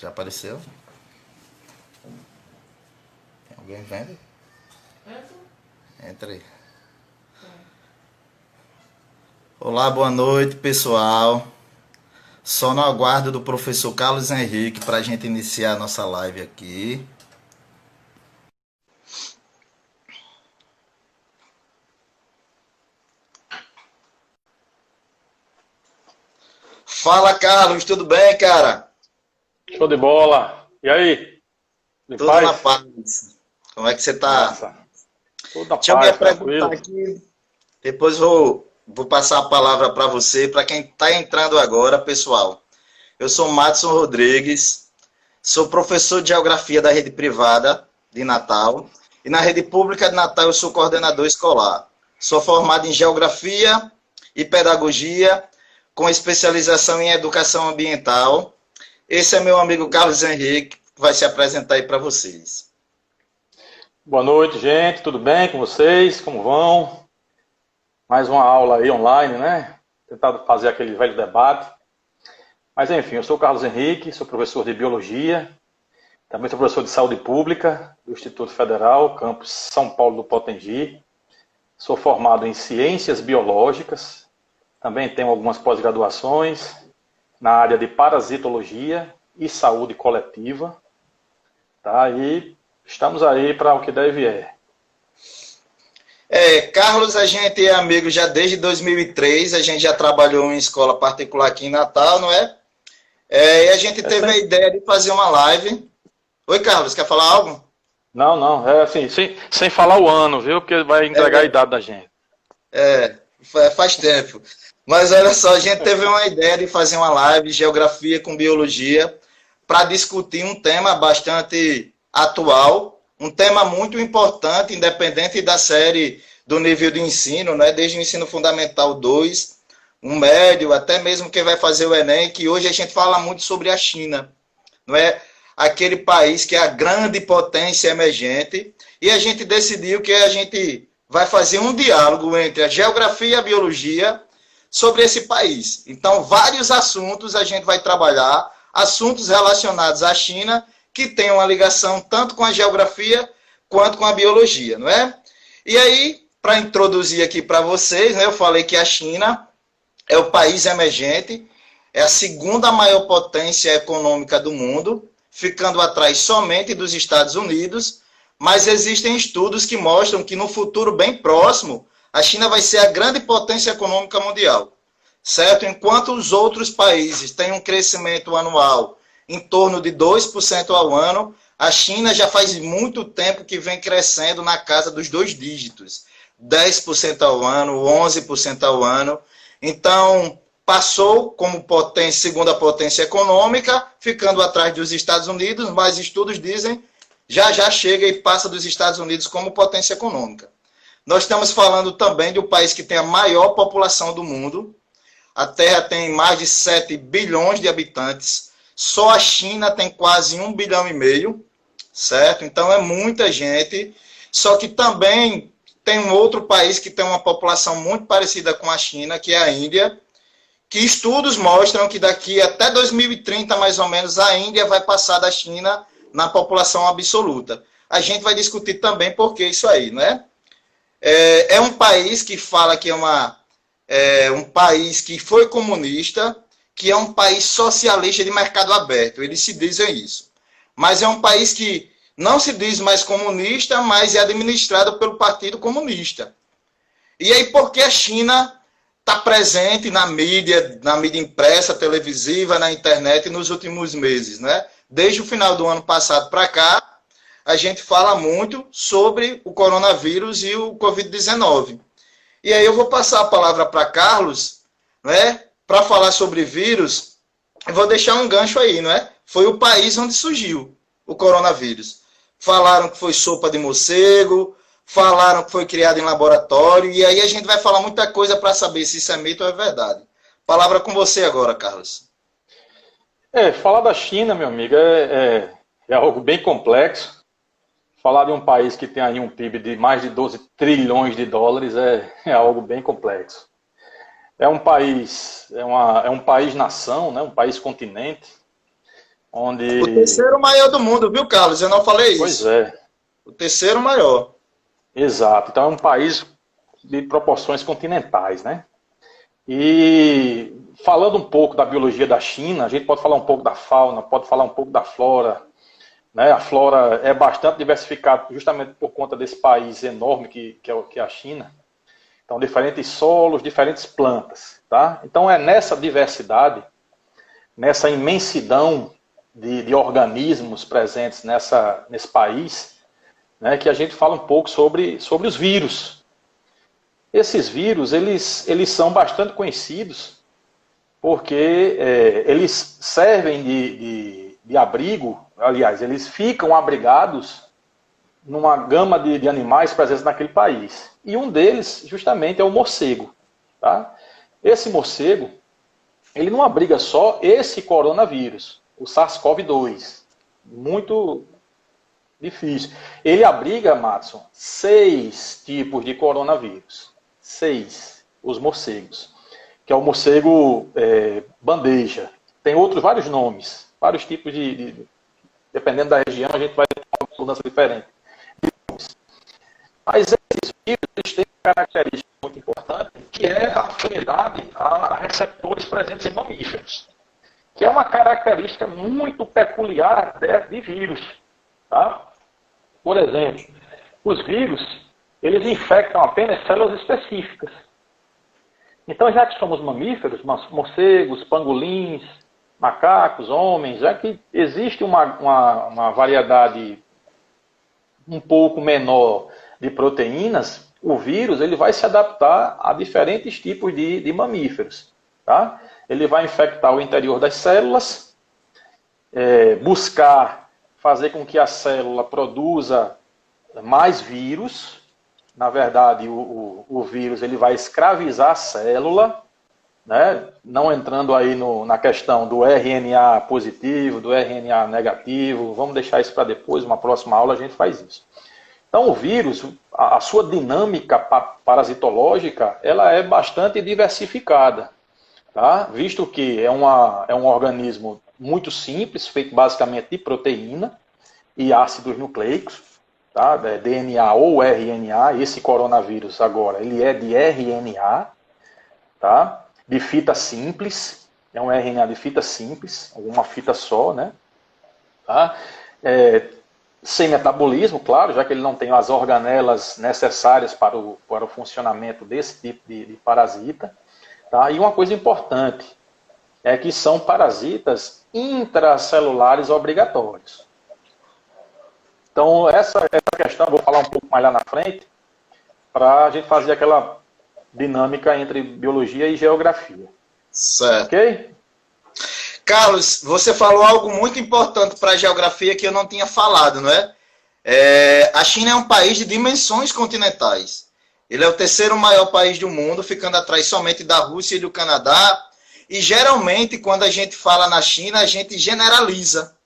Já apareceu? Tem alguém vendo? Entra aí. Olá, boa noite, pessoal. Só no aguardo do professor Carlos Henrique para a gente iniciar a nossa live aqui. Fala, Carlos, tudo bem, cara? Show de bola. E aí? De Tudo na paz? paz. Como é que você tá? Massa. Tudo na Deixa eu me paz, apresentar tranquilo. aqui. Depois vou passar a palavra para você, para quem está entrando agora, pessoal. Eu sou Madson Rodrigues, sou professor de Geografia da rede privada de Natal. E na rede pública de Natal eu sou coordenador escolar. Sou formado em Geografia e Pedagogia, com especialização em Educação Ambiental. Esse é meu amigo Carlos Henrique, que vai se apresentar aí para vocês. Boa noite, gente. Tudo bem com vocês? Como vão? Mais uma aula aí online, né? Tentado fazer aquele velho debate. Mas enfim, eu sou o Carlos Henrique, sou professor de Biologia, também sou professor de Saúde Pública do Instituto Federal, campus São Paulo do Potengi. Sou formado em Ciências Biológicas, também tenho algumas pós-graduações na área de Parasitologia e Saúde Coletiva. Tá? E estamos aí para o que deve é. Carlos, a gente é amigo já desde 2003, a gente já trabalhou em escola particular aqui em Natal, não é? E a gente teve a ideia de fazer uma live. Oi, Carlos, quer falar algo? Não, é assim, sem falar o ano, viu? Porque vai entregar a idade da gente. Faz tempo. Mas olha só, a gente teve uma ideia de fazer uma live de geografia com biologia para discutir um tema bastante atual, um tema muito importante, independente da série do nível de ensino, né? Desde o ensino fundamental 2, um médio, até mesmo quem vai fazer o Enem, que hoje a gente fala muito sobre a China, não é? Aquele país que é a grande potência emergente, e a gente decidiu que a gente vai fazer um diálogo entre a geografia e a biologia sobre esse país. Então, vários assuntos a gente vai trabalhar, assuntos relacionados à China, que tem uma ligação tanto com a geografia quanto com a biologia, não é? E aí, para introduzir aqui para vocês, né, eu falei que a China é o país emergente, é a segunda maior potência econômica do mundo, ficando atrás somente dos Estados Unidos, mas existem estudos que mostram que no futuro bem próximo, a China vai ser a grande potência econômica mundial, certo? Enquanto os outros países têm um crescimento anual em torno de 2% ao ano, a China já faz muito tempo que vem crescendo na casa dos 2 dígitos, 10% ao ano, 11% ao ano. Então, passou como segunda potência econômica, ficando atrás dos Estados Unidos, mas estudos dizem já chega e passa dos Estados Unidos como potência econômica. Nós estamos falando também de um país que tem a maior população do mundo. A Terra tem mais de 7 bilhões de habitantes. Só a China tem quase 1,5 bilhão, certo? Então é muita gente. Só que também tem um outro país que tem uma população muito parecida com a China, que é a Índia, que estudos mostram que daqui até 2030, mais ou menos, a Índia vai passar da China na população absoluta. A gente vai discutir também por que isso aí, né? É um país que fala que é um país que foi comunista, que é um país socialista de mercado aberto. Eles se dizem isso. Mas é um país que não se diz mais comunista, mas é administrado pelo Partido Comunista. E aí, por que a China está presente na mídia impressa, televisiva, na internet nos últimos meses, né? Desde o final do ano passado para cá, a gente fala muito sobre o coronavírus e o Covid-19. E aí eu vou passar a palavra para Carlos, né, para falar sobre vírus. Eu vou deixar um gancho aí, não é? Foi o país onde surgiu o coronavírus. Falaram que foi sopa de morcego, falaram que foi criado em laboratório, e aí a gente vai falar muita coisa para saber se isso é mito ou é verdade. Palavra com você agora, Carlos. Falar da China, meu amigo, é algo bem complexo. Falar de um país que tem aí um PIB de mais de 12 trilhões de dólares é algo bem complexo. É um país nação, né, um país continente, onde... O terceiro maior do mundo, viu, Carlos? Eu não falei isso. Pois é. O terceiro maior. Exato. Então é um país de proporções continentais, né? E falando um pouco da biologia da China, a gente pode falar um pouco da fauna, pode falar um pouco da flora, né? A flora é bastante diversificada justamente por conta desse país enorme que é a China. Então, diferentes solos, diferentes plantas, tá? Então, é nessa diversidade, nessa imensidão de organismos presentes nesse país, né, que a gente fala um pouco sobre os vírus. Esses vírus, eles são bastante conhecidos porque eles servem de abrigo, aliás, eles ficam abrigados numa gama de animais presentes naquele país. E um deles, justamente, é o morcego. Tá? Esse morcego, ele não abriga só esse coronavírus, o SARS-CoV-2. Muito difícil. Ele abriga, Matson, 6 tipos de coronavírus. 6, os morcegos. Que é o morcego bandeja. Tem vários nomes, vários tipos dependendo da região, a gente vai ter uma mudança diferente. Mas esses vírus eles têm uma característica muito importante, que é a afinidade a receptores presentes em mamíferos, que é uma característica muito peculiar de vírus. Tá? Por exemplo, os vírus, eles infectam apenas células específicas. Então, já que somos mamíferos, morcegos, pangolins, macacos, homens, já que existe uma variedade um pouco menor de proteínas, o vírus ele vai se adaptar a diferentes tipos de mamíferos. Tá? Ele vai infectar o interior das células, buscar fazer com que a célula produza mais vírus. Na verdade, o vírus ele vai escravizar a célula, né? Não entrando aí na questão do RNA positivo, do RNA negativo. Vamos deixar isso para depois, uma próxima aula a gente faz isso. Então, o vírus, a sua dinâmica parasitológica, ela é bastante diversificada, tá? Visto que é um organismo muito simples, feito basicamente de proteína e ácidos nucleicos, tá? DNA ou RNA. Esse coronavírus agora, ele é de RNA, tá? De fita simples, é um RNA de fita simples, uma fita só, né? Tá? Sem metabolismo, claro, já que ele não tem as organelas necessárias para o funcionamento desse tipo de parasita. Tá? E uma coisa importante é que são parasitas intracelulares obrigatórios. Então, essa questão eu vou falar um pouco mais lá na frente, para a gente fazer aquela dinâmica entre biologia e geografia. Certo. Ok? Carlos, você falou algo muito importante para a geografia que eu não tinha falado, não é? A China é um país de dimensões continentais. Ele é o terceiro maior país do mundo, ficando atrás somente da Rússia e do Canadá. E geralmente, quando a gente fala na China, a gente generaliza.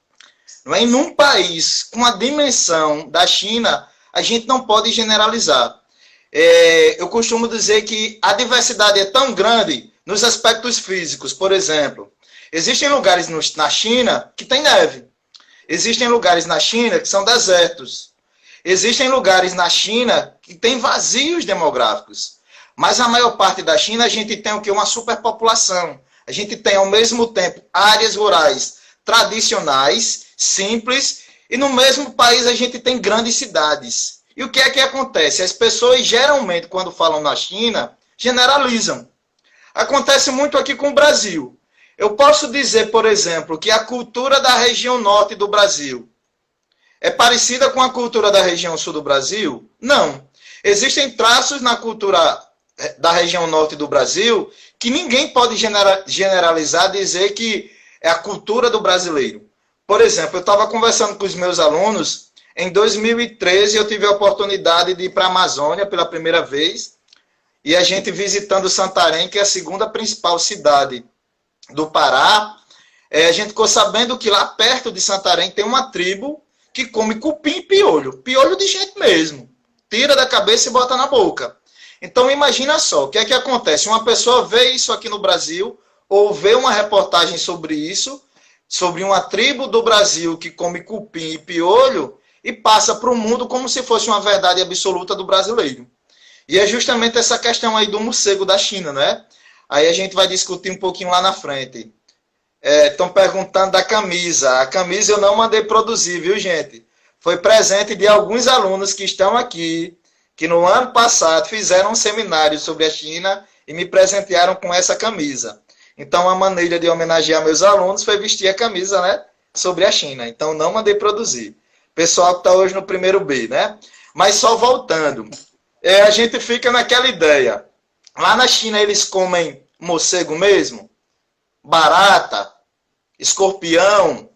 Não é? Em um país com a dimensão da China, a gente não pode generalizar. Eu costumo dizer que a diversidade é tão grande nos aspectos físicos. Por exemplo, existem lugares na China que tem neve. Existem lugares na China que são desertos. Existem lugares na China que tem vazios demográficos. Mas a maior parte da China a gente tem o quê? Uma superpopulação. A gente tem, ao mesmo tempo, áreas rurais tradicionais, simples, e no mesmo país a gente tem grandes cidades. E o que é que acontece? As pessoas, geralmente, quando falam na China, generalizam. Acontece muito aqui com o Brasil. Eu posso dizer, por exemplo, que a cultura da região norte do Brasil é parecida com a cultura da região sul do Brasil? Não. Existem traços na cultura da região norte do Brasil que ninguém pode generalizar, dizer que é a cultura do brasileiro. Por exemplo, eu estava conversando com os meus alunos, em 2013 eu tive a oportunidade de ir para a Amazônia pela primeira vez, e a gente visitando Santarém, que é a segunda principal cidade do Pará, a gente ficou sabendo que lá perto de Santarém tem uma tribo que come cupim e piolho. Piolho de gente mesmo. Tira da cabeça e bota na boca. Então imagina só, o que é que acontece? Uma pessoa vê isso aqui no Brasil, ou vê uma reportagem sobre isso, sobre uma tribo do Brasil que come cupim e piolho e passa para o mundo como se fosse uma verdade absoluta do brasileiro. E é justamente essa questão aí do morcego da China, né? Aí a gente vai discutir um pouquinho lá na frente. Estão perguntando da camisa. A camisa eu não mandei produzir, viu, gente? Foi presente de alguns alunos que estão aqui, que no ano passado fizeram um seminário sobre a China e me presentearam com essa camisa. Então, a maneira de homenagear meus alunos foi vestir a camisa, né, sobre a China. Então, não mandei produzir. Pessoal que está hoje no primeiro B, né? Mas só voltando, a gente fica naquela ideia. Lá na China eles comem morcego mesmo? Barata? Escorpião?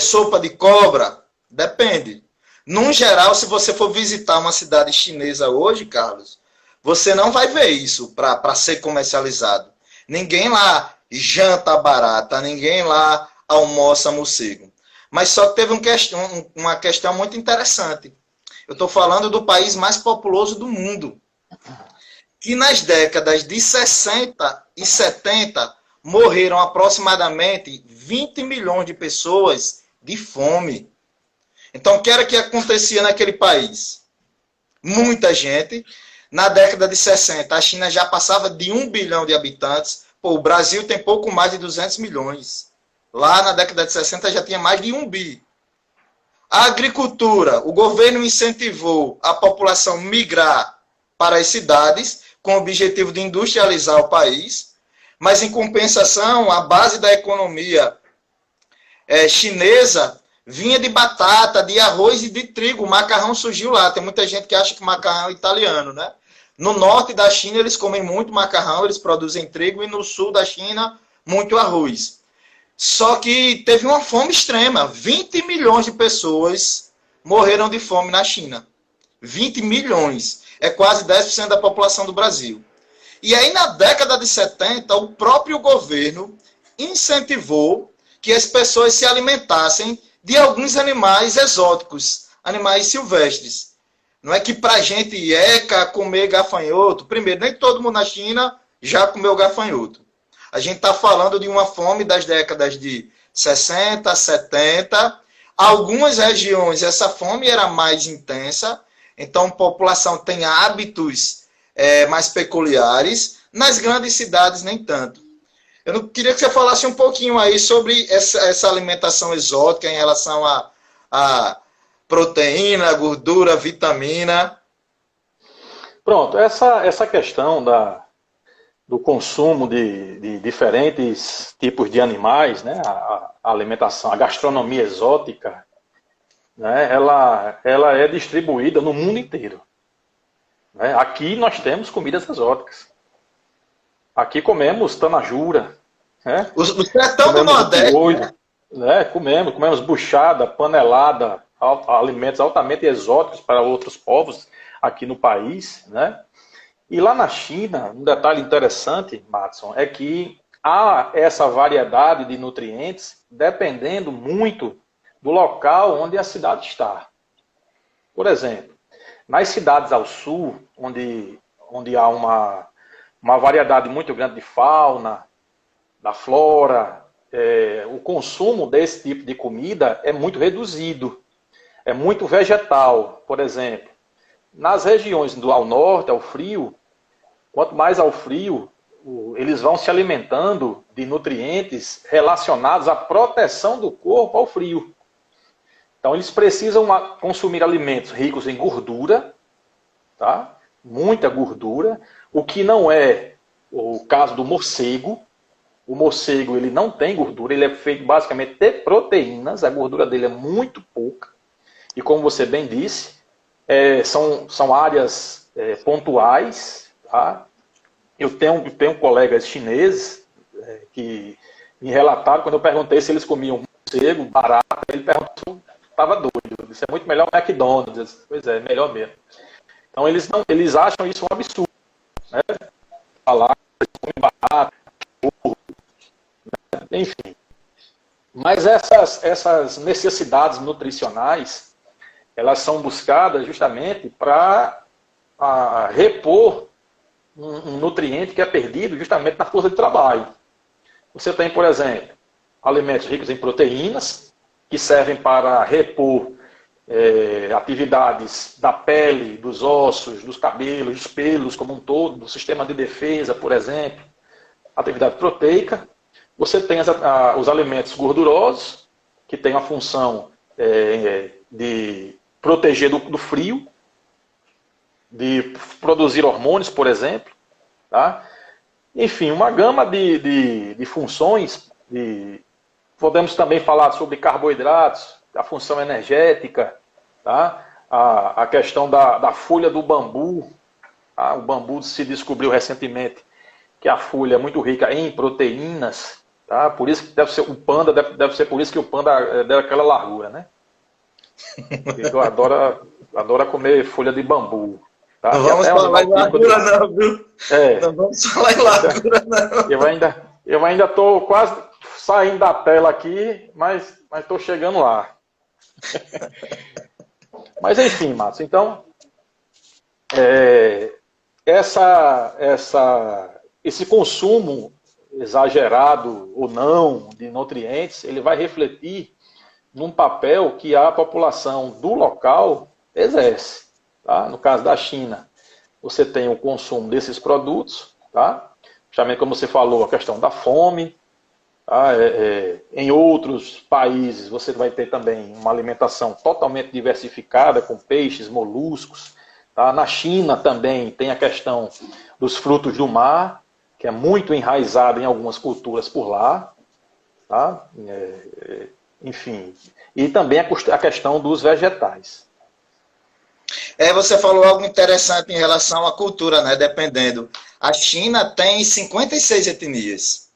Sopa de cobra? Depende. Num geral, se você for visitar uma cidade chinesa hoje, Carlos, você não vai ver isso para ser comercializado. Ninguém lá janta barata, ninguém lá almoça morcego. Mas só que teve uma questão muito interessante. Eu estou falando do país mais populoso do mundo. E nas décadas de 60 e 70, morreram aproximadamente 20 milhões de pessoas de fome. Então, o que era que acontecia naquele país? Muita gente. Na década de 60, a China já passava de 1 bilhão de habitantes. Pô, o Brasil tem pouco mais de 200 milhões. Lá na década de 60 já tinha mais de 1 bi. A agricultura, o governo incentivou a população migrar para as cidades com o objetivo de industrializar o país, mas em compensação, a base da economia chinesa vinha de batata, de arroz e de trigo. O macarrão surgiu lá. Tem muita gente que acha que o macarrão é italiano, né? No norte da China, eles comem muito macarrão, eles produzem trigo, e no sul da China, muito arroz. Só que teve uma fome extrema. 20 milhões de pessoas morreram de fome na China. 20 milhões. É quase 10% da população do Brasil. E aí, na década de 70, o próprio governo incentivou que as pessoas se alimentassem de alguns animais exóticos, animais silvestres. Não é que pra gente comer gafanhoto. Primeiro, nem todo mundo na China já comeu gafanhoto. A gente está falando de uma fome das décadas de 60, 70. Algumas regiões essa fome era mais intensa, então a população tem hábitos mais peculiares. Nas grandes cidades, nem tanto. Eu queria que você falasse um pouquinho aí sobre essa alimentação exótica em relação a proteína, gordura, vitamina. Pronto, essa questão do consumo de diferentes tipos de animais, né, a alimentação, a gastronomia exótica, né, ela é distribuída no mundo inteiro. Né? Aqui nós temos comidas exóticas. Aqui comemos tanajura. Né? O sertão do Nordeste. Piolho, né? Comemos buchada, panelada, alimentos altamente exóticos para outros povos aqui no país. Né? E lá na China, um detalhe interessante, Matson, é que há essa variedade de nutrientes dependendo muito do local onde a cidade está. Por exemplo, nas cidades ao sul, onde há uma variedade muito grande de fauna, da flora, o consumo desse tipo de comida é muito reduzido. É muito vegetal, por exemplo. Nas regiões ao norte, ao frio, quanto mais ao frio, eles vão se alimentando de nutrientes relacionados à proteção do corpo ao frio. Então, eles precisam consumir alimentos ricos em gordura, tá? Muita gordura, o que não é o caso do morcego. O morcego ele não tem gordura, ele é feito basicamente de proteínas, a gordura dele é muito pouca. E como você bem disse, são áreas pontuais. Tá? Eu tenho colegas chineses que me relataram, quando eu perguntei se eles comiam morcego, barata, ele perguntou, estava doido. Eu disse, é muito melhor o McDonald's. Eu disse, pois é, melhor mesmo. Então eles acham isso um absurdo. Né? Falar que eles comem barata, né? Enfim. Mas essas necessidades nutricionais, elas são buscadas justamente para repor um nutriente que é perdido justamente na força de trabalho. Você tem, por exemplo, alimentos ricos em proteínas, que servem para repor atividades da pele, dos ossos, dos cabelos, dos pelos como um todo, do sistema de defesa, por exemplo, atividade proteica. Você tem os alimentos gordurosos, que têm a função de proteger do frio, de produzir hormônios, por exemplo. Tá? Enfim, uma gama de funções. Podemos também falar sobre carboidratos, a função energética, tá? A questão da folha do bambu. Tá? O bambu se descobriu recentemente que a folha é muito rica em proteínas. Tá? Por isso que deve ser por isso que o panda é daquela largura, né? Eu adoro comer folha de bambu. Tá? Não vamos falar em largura não, viu? Não vamos falar em largura não. Eu ainda estou quase saindo da tela aqui, mas estou chegando lá. Mas enfim, Matos, então esse consumo exagerado ou não de nutrientes, ele vai refletir num papel que a população do local exerce. Tá? No caso da China, você tem o consumo desses produtos, tá? Justamente como você falou, a questão da fome. Tá? Em outros países, você vai ter também uma alimentação totalmente diversificada, com peixes, moluscos. Tá? Na China também tem a questão dos frutos do mar, que é muito enraizada em algumas culturas por lá. Tá? Enfim, e também a questão dos vegetais. Você falou algo interessante em relação à cultura, né? Dependendo. A China tem 56 etnias.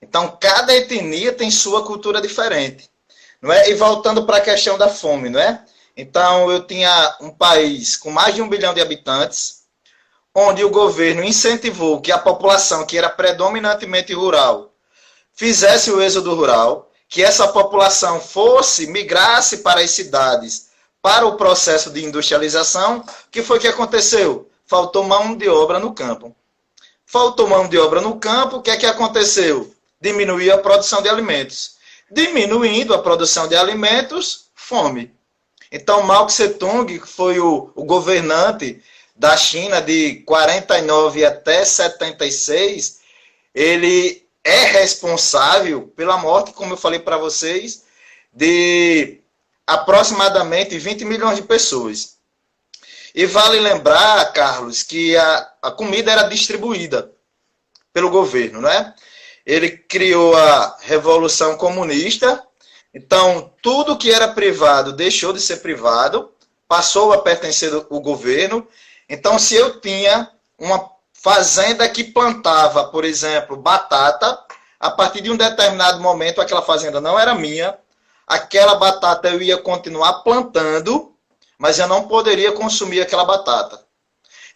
Então, cada etnia tem sua cultura diferente. Não é? E voltando para a questão da fome, não é? Então, eu tinha um país com mais de 1 bilhão de habitantes, onde o governo incentivou que a população, que era predominantemente rural, fizesse o êxodo rural, que essa população migrasse para as cidades, para o processo de industrialização. O que foi que aconteceu? Faltou mão de obra no campo. Faltou mão de obra no campo, o que é que aconteceu? Diminuiu a produção de alimentos. Diminuindo a produção de alimentos, fome. Então, Mao Tse-tung, que foi o governante da China de 49 até 76, ele é responsável pela morte, como eu falei para vocês, de aproximadamente 20 milhões de pessoas. E vale lembrar, Carlos, que a comida era distribuída pelo governo, não é? Ele criou a Revolução Comunista, então tudo que era privado deixou de ser privado, passou a pertencer ao governo. Então, se eu tinha uma fazenda que plantava, por exemplo, batata, a partir de um determinado momento aquela fazenda não era minha, aquela batata eu ia continuar plantando, mas eu não poderia consumir aquela batata.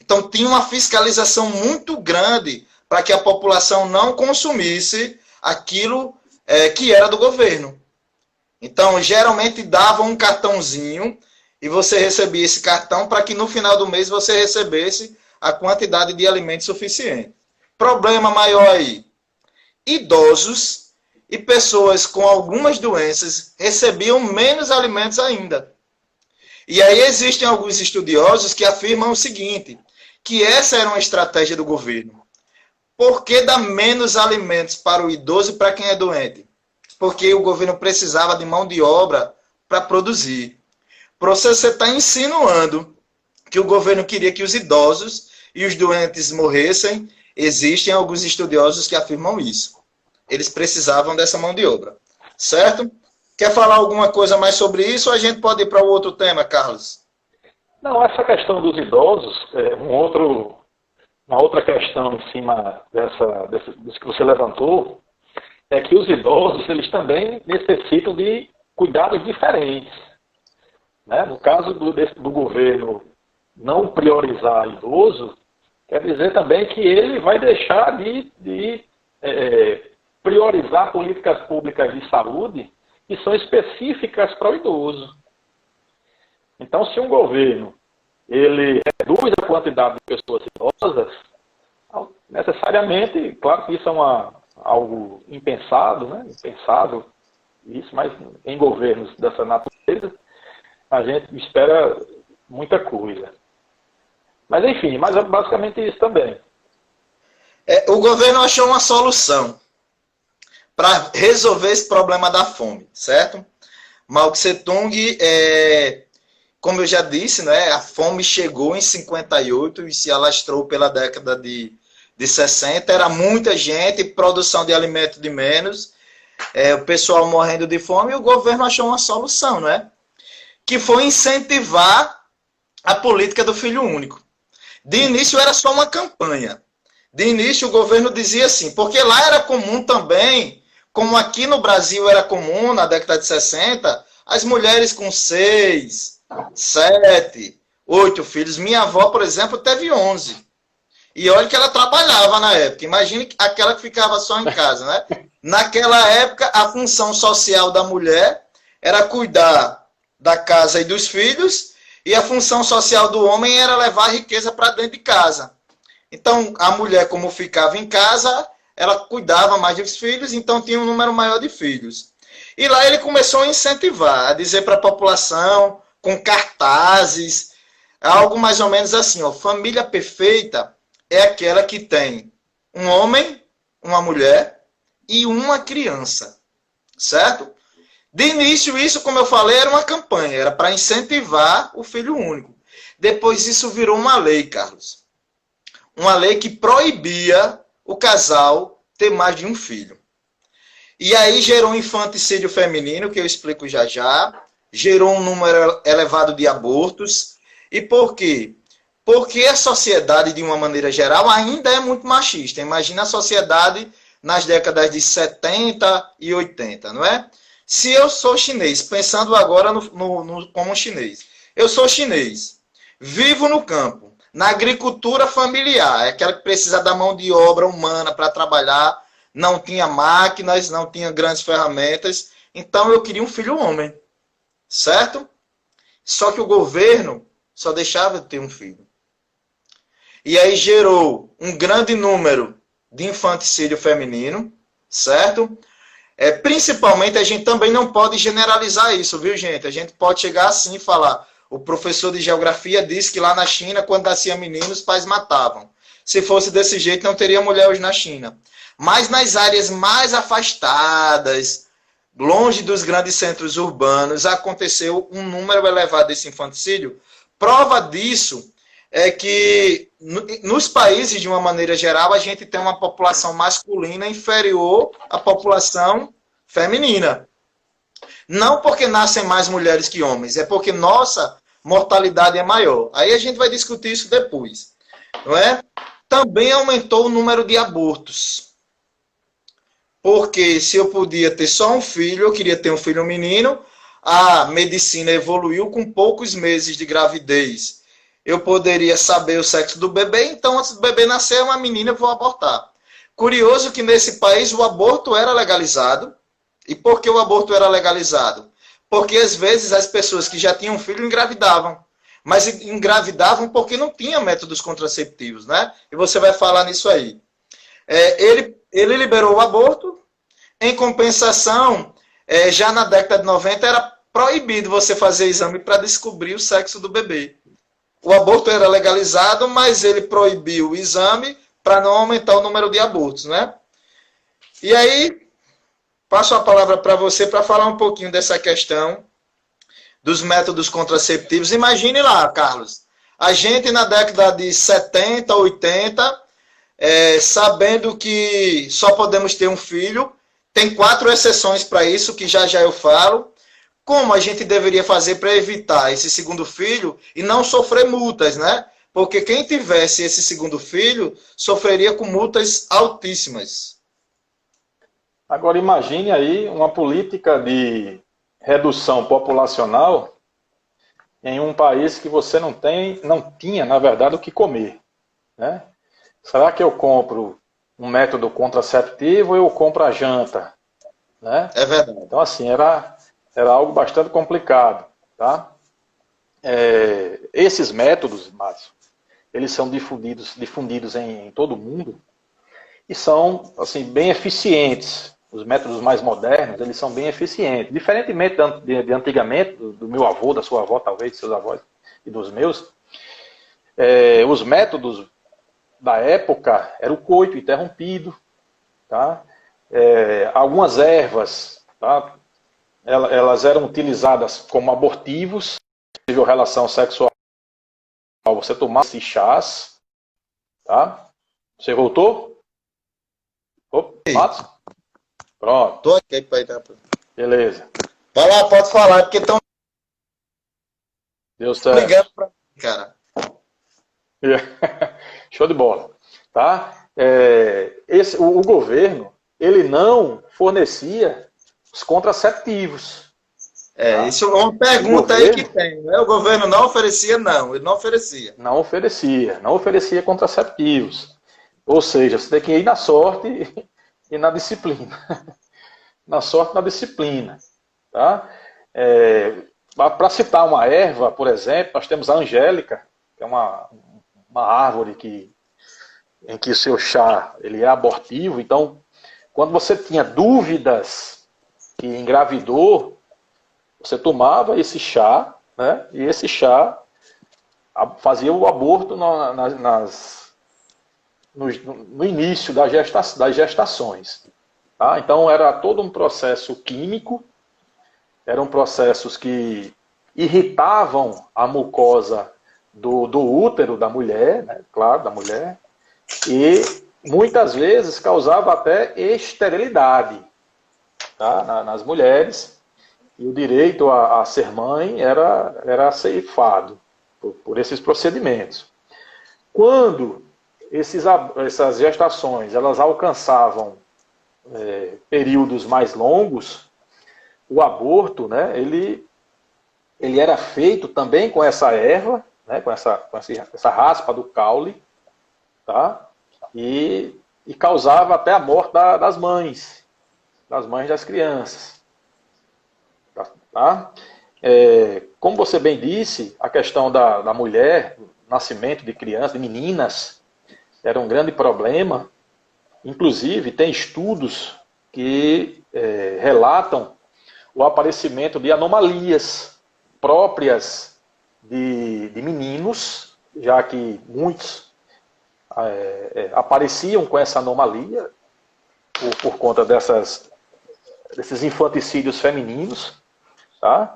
Então tinha uma fiscalização muito grande para que a população não consumisse aquilo que era do governo. Então, geralmente davam um cartãozinho e você recebia esse cartão para que no final do mês você recebesse a quantidade de alimento suficiente. Problema maior aí. Idosos e pessoas com algumas doenças recebiam menos alimentos ainda. E aí existem alguns estudiosos que afirmam o seguinte, que essa era uma estratégia do governo. Por que dar menos alimentos para o idoso e para quem é doente? Porque o governo precisava de mão de obra para produzir. Você está insinuando que o governo queria que os idosos e os doentes morressem. Existem alguns estudiosos que afirmam isso. Eles precisavam dessa mão de obra. Certo? Quer falar alguma coisa mais sobre isso ou a gente pode ir para o outro tema, Carlos? Não, essa questão dos idosos, uma outra questão em cima disso que você levantou, é que os idosos, eles também necessitam de cuidados diferentes. Né? No caso do governo não priorizar idoso, quer dizer também que ele vai deixar de priorizar políticas públicas de saúde que são específicas para o idoso. Então, se um governo ele reduz a quantidade de pessoas idosas, necessariamente, claro que isso é uma algo impensado, né? Impensável, isso, mas em governos dessa natureza, a gente espera muita coisa. Mas enfim, mas é basicamente isso também. O governo achou uma solução para resolver esse problema da fome, certo? Mao Tse Tung, como eu já disse, né, a fome chegou em 58 e se alastrou pela década de 60. Era muita gente, produção de alimento de menos, o pessoal morrendo de fome, e o governo achou uma solução, né? Que foi incentivar a política do filho único. De início era só uma campanha. De início o governo dizia assim, porque lá era comum também, como aqui no Brasil era comum na década de 60, as mulheres com 6, 7, 8 filhos. Minha avó, por exemplo, teve 11. E olha que ela trabalhava na época. Imagine aquela que ficava só em casa, né? Naquela época, a função social da mulher era cuidar da casa e dos filhos, e a função social do homem era levar a riqueza para dentro de casa. Então, a mulher, como ficava em casa, ela cuidava mais dos filhos, então tinha um número maior de filhos. E lá ele começou a incentivar, a dizer para a população, com cartazes, algo mais ou menos assim, ó, família perfeita é aquela que tem um homem, uma mulher e uma criança, certo? De início, isso, como eu falei, era uma campanha, era para incentivar o filho único. Depois isso virou uma lei, Carlos. Uma lei que proibia o casal ter mais de um filho. E aí gerou um infanticídio feminino, que eu explico já já, gerou um número elevado de abortos. E por quê? Porque a sociedade, de uma maneira geral, ainda é muito machista. Imagina a sociedade nas décadas de 70 e 80, não é? Se eu sou chinês, pensando agora como chinês, eu sou chinês, vivo no campo, na agricultura familiar, é aquela que precisa da mão de obra humana para trabalhar, não tinha máquinas, não tinha grandes ferramentas, então eu queria um filho homem, certo? Só que o governo só deixava eu ter um filho. E aí gerou um grande número de infanticídio feminino, certo? Principalmente, a gente também não pode generalizar isso, viu, gente? A gente pode chegar assim e falar, o professor de geografia disse que lá na China, quando nascia menino, os pais matavam. Se fosse desse jeito, não teria mulher hoje na China. Mas nas áreas mais afastadas, longe dos grandes centros urbanos, aconteceu um número elevado desse infanticídio. Prova disso é que nos países, de uma maneira geral, a gente tem uma população masculina inferior à população feminina. Não porque nascem mais mulheres que homens, é porque nossa mortalidade é maior. Aí a gente vai discutir isso depois, não é? Também aumentou o número de abortos. Porque se eu podia ter só um filho, eu queria ter um filho menino, a medicina evoluiu com poucos meses de gravidez. Eu poderia saber o sexo do bebê, então antes do bebê nascer, uma menina, eu vou abortar. Curioso que nesse país o aborto era legalizado. E por que o aborto era legalizado? Porque às vezes as pessoas que já tinham filho engravidavam. Mas engravidavam porque não tinha métodos contraceptivos, né? E você vai falar nisso aí. Ele liberou o aborto. Em compensação, já na década de 90 era proibido você fazer exame para descobrir o sexo do bebê. O aborto era legalizado, mas ele proibiu o exame para não aumentar o número de abortos, né? E aí, passo a palavra para você para falar um pouquinho dessa questão dos métodos contraceptivos. Imagine lá, Carlos, a gente na década de 70, 80, sabendo que só podemos ter um filho, tem 4 exceções para isso, que já já eu falo. Como a gente deveria fazer para evitar esse segundo filho e não sofrer multas, né? Porque quem tivesse esse segundo filho sofreria com multas altíssimas. Agora imagine aí uma política de redução populacional em um país que você não tinha, na verdade, o que comer, né? Será que eu compro um método contraceptivo ou eu compro a janta, né? É verdade. Então, assim, era algo bastante complicado, tá? Esses métodos, Márcio, eles são difundidos em todo o mundo, e são assim, bem eficientes. Os métodos mais modernos, eles são bem eficientes. Diferentemente de antigamente, do meu avô, da sua avó, talvez, de seus avós e dos meus, os métodos da época era o coito interrompido, tá? Algumas ervas, tá? Elas eram utilizadas como abortivos, teve relação sexual, você tomar esses chás, tá? Você voltou? Opa, Matos? Pronto. Tô aqui para ir. Beleza. Vai lá, pode falar, porque estão Deu certo. ligando para mim, cara. Show de bola. Tá? O governo, ele não fornecia os contraceptivos. Tá? Isso é uma pergunta aí que tem, né? O governo não oferecia, não. Ele não oferecia. Não oferecia contraceptivos. Ou seja, você tem que ir na sorte e na disciplina. Na sorte e na disciplina. Tá? Para citar uma erva, por exemplo, nós temos a angélica, que é uma árvore em que o seu chá ele é abortivo. Então, quando você tinha dúvidas que engravidou, você tomava esse chá, né? E esse chá fazia o aborto no início das gestações. Tá? Então, era todo um processo químico, eram processos que irritavam a mucosa do útero da mulher, né? Claro, da mulher, e muitas vezes causava até esterilidade, tá? Nas mulheres, e o direito a ser mãe era ceifado por esses procedimentos. Quando essas gestações elas alcançavam períodos mais longos, o aborto, né, ele era feito também com essa erva, né, com essa raspa do caule, tá? E causava até a morte das mães das crianças. Tá? Como você bem disse, a questão da mulher, nascimento de crianças, de meninas, era um grande problema. Inclusive, tem estudos que relatam o aparecimento de anomalias próprias de meninos, já que muitos apareciam com essa anomalia por conta desses infanticídios femininos. Tá?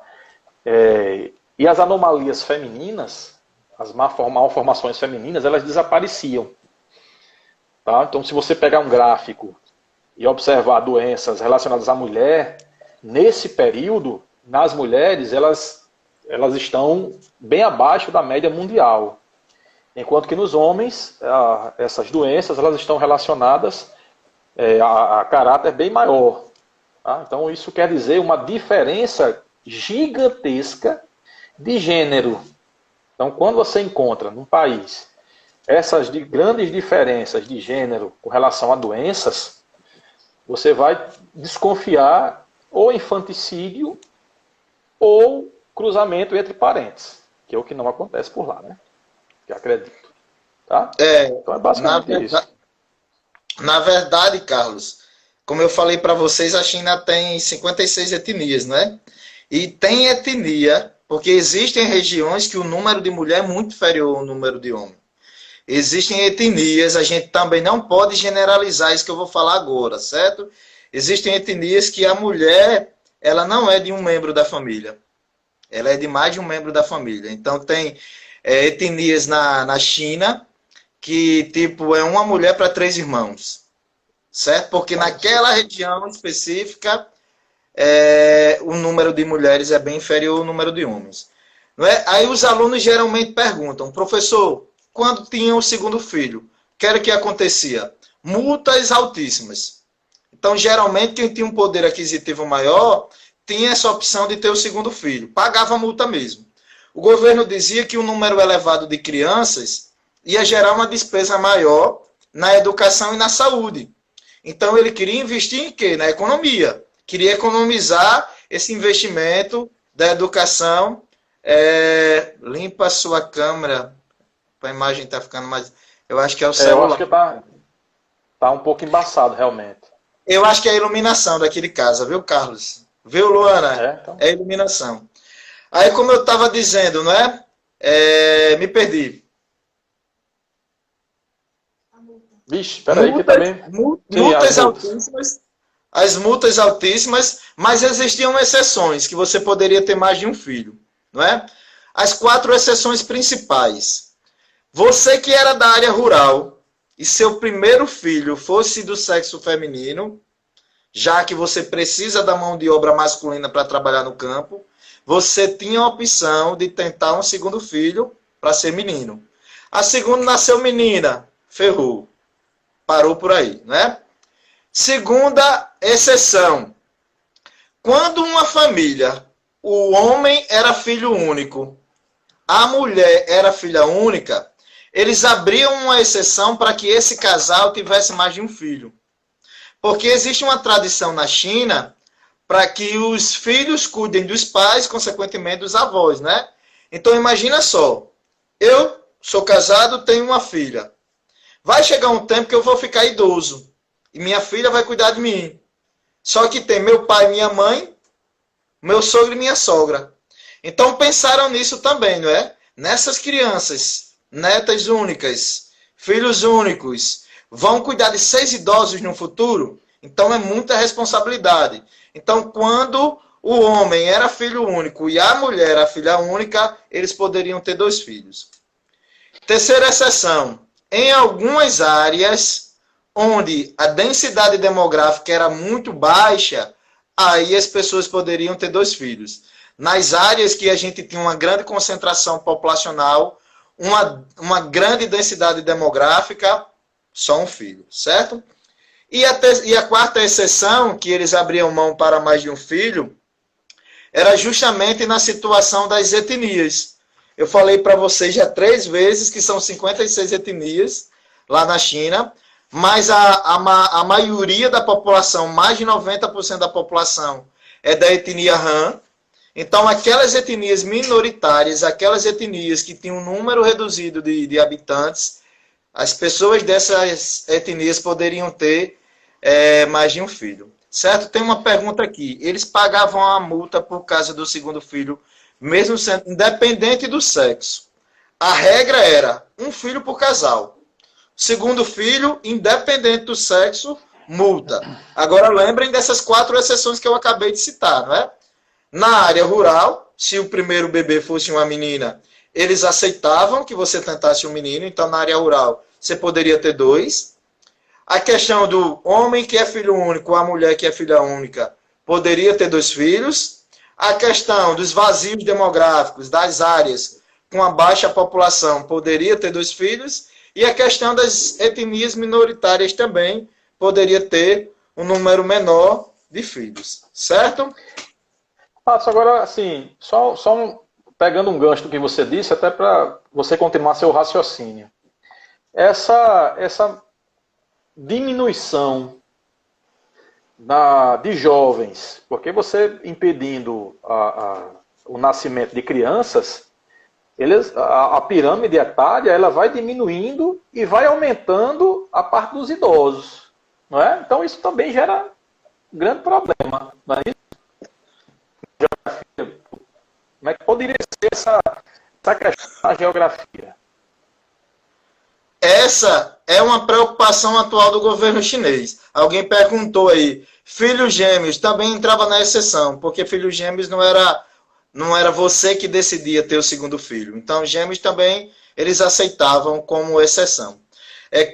E as anomalias femininas, as malformações femininas, elas desapareciam. Tá? Então, se você pegar um gráfico e observar doenças relacionadas à mulher, nesse período, nas mulheres, elas estão bem abaixo da média mundial. Enquanto que nos homens, essas doenças elas estão relacionadas a caráter bem maior. Tá? Então, isso quer dizer uma diferença gigantesca de gênero. Então, quando você encontra num país essas grandes diferenças de gênero com relação a doenças, você vai desconfiar ou infanticídio ou cruzamento entre parentes, que é o que não acontece por lá, né? Que acredito. Tá? Então é basicamente isso. Na verdade, Carlos, como eu falei para vocês, a China tem 56 etnias, né? E tem etnia, porque existem regiões que o número de mulher é muito inferior ao número de homem. Existem etnias, a gente também não pode generalizar isso que eu vou falar agora, certo? Existem etnias que a mulher, ela não é de um membro da família. Ela é de mais de um membro da família. Então tem etnias na China que, tipo, é uma mulher para 3 irmãos. Certo? Porque naquela região específica, o número de mulheres é bem inferior ao número de homens. Não é? Aí os alunos geralmente perguntam, professor, quando tinha o segundo filho, o que era que acontecia? Multas altíssimas. Então, geralmente, quem tinha um poder aquisitivo maior, tinha essa opção de ter o segundo filho. Pagava multa mesmo. O governo dizia que o número elevado de crianças ia gerar uma despesa maior na educação e na saúde. Então, ele queria investir em quê? Na economia. Queria economizar esse investimento da educação. Limpa a sua câmera. A imagem está ficando mais... Eu acho que é o celular. Eu acho que tá... Tá um pouco embaçado, realmente. Eu acho que é a iluminação daqui de casa, viu, Carlos? Viu, Luana? Então. É a iluminação. Aí, como eu estava dizendo, não é? Me perdi. Vixe, peraí que também... Multas altíssimas, as multas altíssimas, mas existiam exceções, que você poderia ter mais de um filho, não é? As 4 exceções principais. Você que era da área rural e seu primeiro filho fosse do sexo feminino, já que você precisa da mão de obra masculina para trabalhar no campo, você tinha a opção de tentar um segundo filho para ser menino. A segunda nasceu menina, ferrou. Parou por aí, né? Segunda exceção. Quando uma família, o homem era filho único, a mulher era filha única, eles abriam uma exceção para que esse casal tivesse mais de um filho. Porque existe uma tradição na China para que os filhos cuidem dos pais, consequentemente dos avós, né? Então imagina só, eu sou casado, tenho uma filha. Vai chegar um tempo que eu vou ficar idoso. E minha filha vai cuidar de mim. Só que tem meu pai e minha mãe, meu sogro e minha sogra. Então pensaram nisso também, não é? Nessas crianças, netas únicas, filhos únicos, vão cuidar de 6 idosos no futuro? Então é muita responsabilidade. Então quando o homem era filho único e a mulher era filha única, eles poderiam ter 2 filhos. Terceira exceção. Em algumas áreas onde a densidade demográfica era muito baixa, aí as pessoas poderiam ter 2 filhos. Nas áreas que a gente tinha uma grande concentração populacional, uma grande densidade demográfica, só um filho, certo? E a quarta exceção, que eles abriam mão para mais de um filho, era justamente na situação das etnias. Eu falei para vocês já 3 vezes que são 56 etnias lá na China, mas a maioria da população, mais de 90% da população, é da etnia Han. Então, aquelas etnias minoritárias, aquelas etnias que tinham um número reduzido de habitantes, as pessoas dessas etnias poderiam ter mais de um filho. Certo? Tem uma pergunta aqui. Eles pagavam a multa por causa do segundo filho, mesmo sendo independente do sexo. A regra era um filho por casal. Segundo filho, independente do sexo, multa. Agora lembrem dessas 4 exceções que eu acabei de citar, não é? Na área rural, se o primeiro bebê fosse uma menina, eles aceitavam que você tentasse um menino, então na área rural você poderia ter 2. A questão do homem que é filho único, a mulher que é filha única, poderia ter 2 filhos. A questão dos vazios demográficos das áreas com a baixa população poderia ter 2 filhos. E a questão das etnias minoritárias também poderia ter um número menor de filhos. Certo? Passo, agora, assim, pegando um gancho do que você disse, até para você continuar seu raciocínio. Essa diminuição de jovens, porque você impedindo o nascimento de crianças, a pirâmide etária ela vai diminuindo e vai aumentando a parte dos idosos, não é? Então isso também gera um grande problema, não é isso? Como é que poderia ser essa questão da geografia? Essa é uma preocupação atual do governo chinês. Alguém perguntou aí, filhos gêmeos também entrava na exceção, porque filhos gêmeos não era você que decidia ter o segundo filho. Então, gêmeos também eles aceitavam como exceção.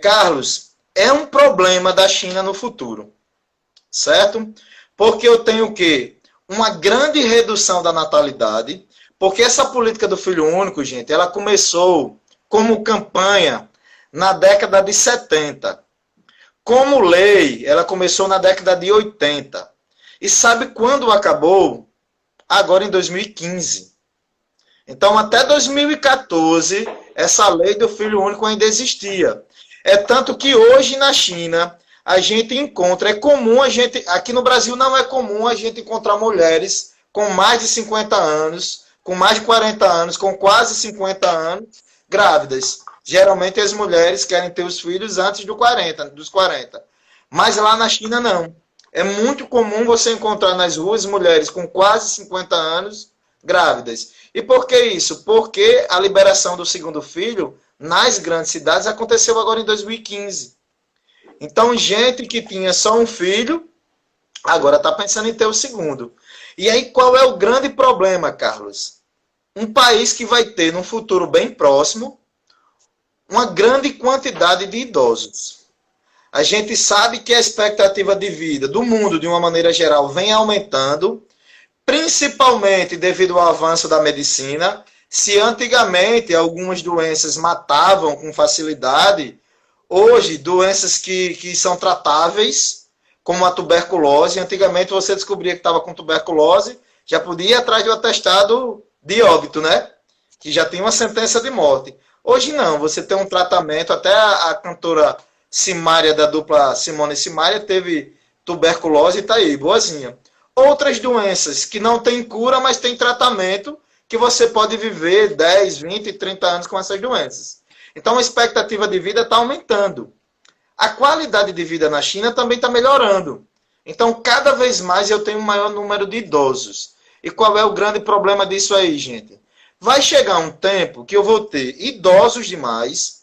Carlos, é um problema da China no futuro, certo? Porque eu tenho o quê? Uma grande redução da natalidade, porque essa política do filho único, gente, ela começou como campanha na década de 70. Como lei, ela começou na década de 80. E sabe quando acabou? Agora em 2015. Então, até 2014, essa lei do filho único ainda existia. É tanto que hoje na China, a gente encontra, aqui no Brasil não é comum a gente encontrar mulheres com mais de 50 anos, com mais de 40 anos, com quase 50 anos, grávidas. Geralmente as mulheres querem ter os filhos antes dos 40. Mas lá na China não. É muito comum você encontrar nas ruas mulheres com quase 50 anos grávidas. E por que isso? Porque a liberação do segundo filho nas grandes cidades aconteceu agora em 2015. Então, gente que tinha só um filho, agora está pensando em ter o segundo. E aí, qual é o grande problema, Carlos? Um país que vai ter, num futuro bem próximo, uma grande quantidade de idosos. A gente sabe que a expectativa de vida do mundo, de uma maneira geral, vem aumentando, principalmente devido ao avanço da medicina. Se antigamente algumas doenças matavam com facilidade, hoje doenças que são tratáveis, como a tuberculose, antigamente você descobria que estava com tuberculose, já podia ir atrás do atestado de óbito, né? Que já tinha uma sentença de morte. Hoje não, você tem um tratamento, até a cantora Simária, da dupla Simone e Simária, teve tuberculose e está aí, boazinha. Outras doenças que não têm cura, mas tem tratamento, que você pode viver 10, 20, 30 anos com essas doenças. Então a expectativa de vida está aumentando. A qualidade de vida na China também está melhorando. Então cada vez mais eu tenho um maior número de idosos. E qual é o grande problema disso aí, gente? Vai chegar um tempo que eu vou ter idosos demais,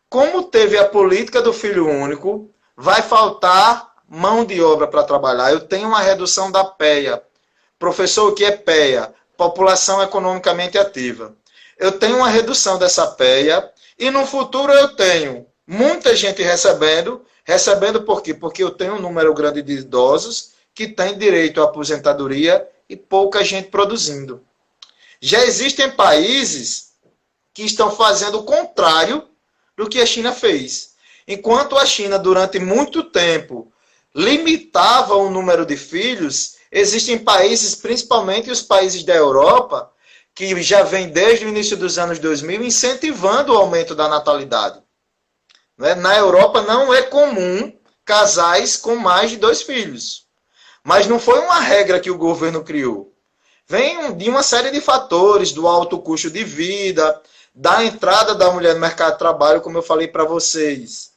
como teve a política do filho único, vai faltar mão de obra para trabalhar. Eu tenho uma redução da PEA. Professor, o que é PEA? População economicamente ativa. Eu tenho uma redução dessa PEA e no futuro eu tenho muita gente recebendo por quê? Porque eu tenho um número grande de idosos que têm direito à aposentadoria e pouca gente produzindo. Já existem países que estão fazendo o contrário do que a China fez. Enquanto a China, durante muito tempo, limitava o número de filhos, existem países, principalmente os países da Europa, que já vem desde o início dos anos 2000, incentivando o aumento da natalidade. Na Europa não é comum casais com mais de 2 filhos. Mas não foi uma regra que o governo criou. Vem de uma série de fatores, do alto custo de vida, da entrada da mulher no mercado de trabalho, como eu falei para vocês.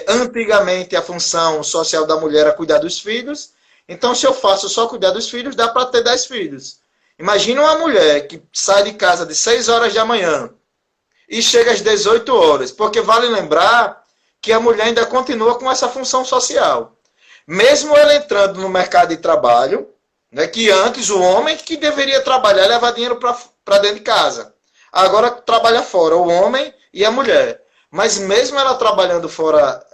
Antigamente a função social da mulher era cuidar dos filhos, então se eu faço só cuidar dos filhos, dá para ter 10 filhos. Imagina uma mulher que sai de casa de 6 horas da manhã e chega às 18 horas, porque vale lembrar que a mulher ainda continua com essa função social. Mesmo ela entrando no mercado de trabalho, né, que antes o homem que deveria trabalhar levar dinheiro para dentro de casa. Agora trabalha fora o homem e a mulher. Mas mesmo ela trabalhando fora,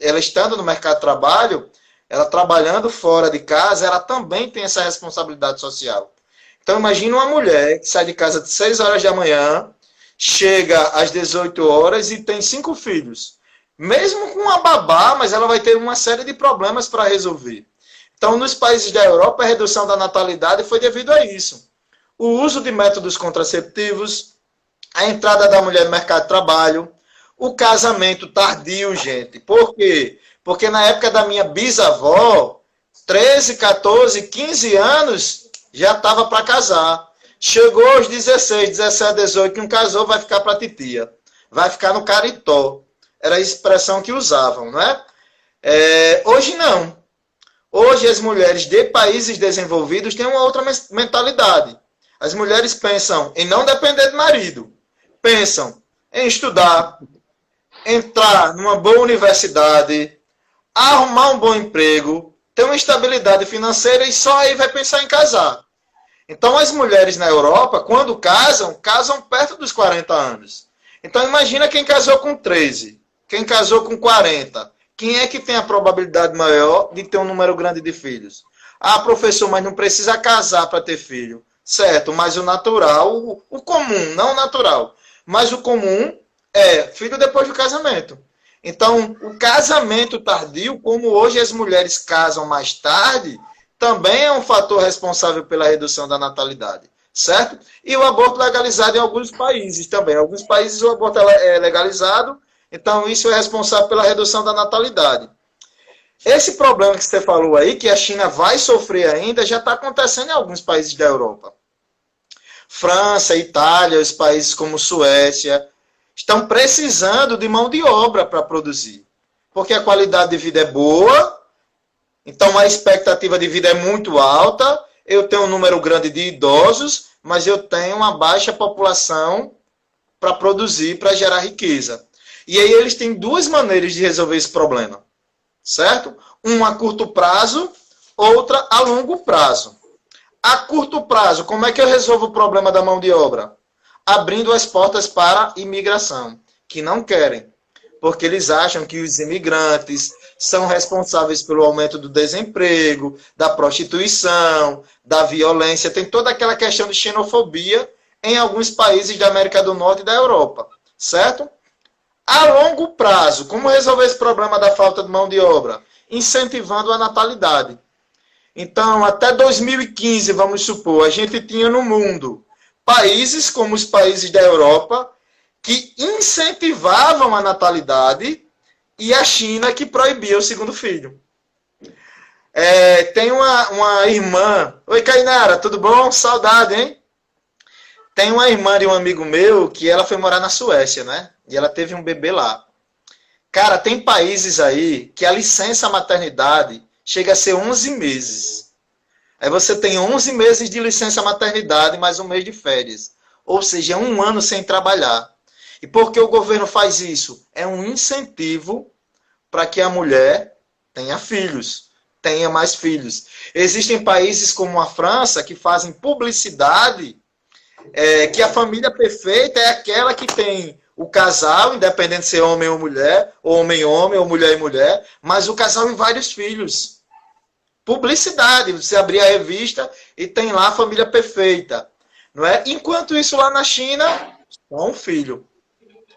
ela estando no mercado de trabalho, ela trabalhando fora de casa, ela também tem essa responsabilidade social. Então imagina uma mulher que sai de casa de 6 horas da manhã, chega às 18 horas e tem 5 filhos. Mesmo com uma babá, mas ela vai ter uma série de problemas para resolver. Então, nos países da Europa, a redução da natalidade foi devido a isso. O uso de métodos contraceptivos, a entrada da mulher no mercado de trabalho, o casamento tardio, gente. Por quê? Porque na época da minha bisavó, 13, 14, 15 anos, já estava para casar. Chegou aos 16, 17, 18, não casou, vai ficar para titia. Vai ficar no caritó. Era a expressão que usavam, não é? Hoje não. Hoje as mulheres de países desenvolvidos têm uma outra mentalidade. As mulheres pensam em não depender do marido. Pensam em estudar, entrar numa boa universidade, arrumar um bom emprego, ter uma estabilidade financeira e só aí vai pensar em casar. Então as mulheres na Europa, quando casam, casam perto dos 40 anos. Então imagina quem casou com 13, quem casou com 40. Quem é que tem a probabilidade maior de ter um número grande de filhos? Ah, professor, mas não precisa casar para ter filho. Certo, mas o natural, o comum, não o natural, mas o comum é filho depois do casamento. Então, o casamento tardio, como hoje as mulheres casam mais tarde, também é um fator responsável pela redução da natalidade, certo? E o aborto legalizado em alguns países também. Em alguns países o aborto é legalizado, então isso é responsável pela redução da natalidade. Esse problema que você falou aí, que a China vai sofrer ainda, já está acontecendo em alguns países da Europa. França, Itália, os países como Suécia, estão precisando de mão de obra para produzir. Porque a qualidade de vida é boa, então a expectativa de vida é muito alta, eu tenho um número grande de idosos, mas eu tenho uma baixa população para produzir, para gerar riqueza. E aí eles têm duas maneiras de resolver esse problema, certo? Uma a curto prazo, outra a longo prazo. A curto prazo, como é que eu resolvo o problema da mão de obra? Abrindo as portas para a imigração, que não querem, porque eles acham que os imigrantes são responsáveis pelo aumento do desemprego, da prostituição, da violência, tem toda aquela questão de xenofobia em alguns países da América do Norte e da Europa, certo? A longo prazo, como resolver esse problema da falta de mão de obra? Incentivando a natalidade. Então, até 2015, vamos supor, a gente tinha no mundo países como os países da Europa que incentivavam a natalidade e a China que proibia o segundo filho. Tem uma irmã... Oi, Cainara, tudo bom? Saudade, hein? Tem uma irmã de um amigo meu que ela foi morar na Suécia, né? E ela teve um bebê lá. Cara, tem países aí que a licença maternidade chega a ser 11 meses. Aí você tem 11 meses de licença maternidade mais um mês de férias. Ou seja, 1 ano sem trabalhar. E por que o governo faz isso? É um incentivo para que a mulher tenha filhos, tenha mais filhos. Existem países como a França que fazem publicidade que a família perfeita é aquela que tem o casal, independente de ser homem ou mulher, ou homem-homem, ou mulher e mulher, mas o casal e vários filhos. Publicidade, você abrir a revista e tem lá a família perfeita. Não é? Enquanto isso lá na China, só um filho.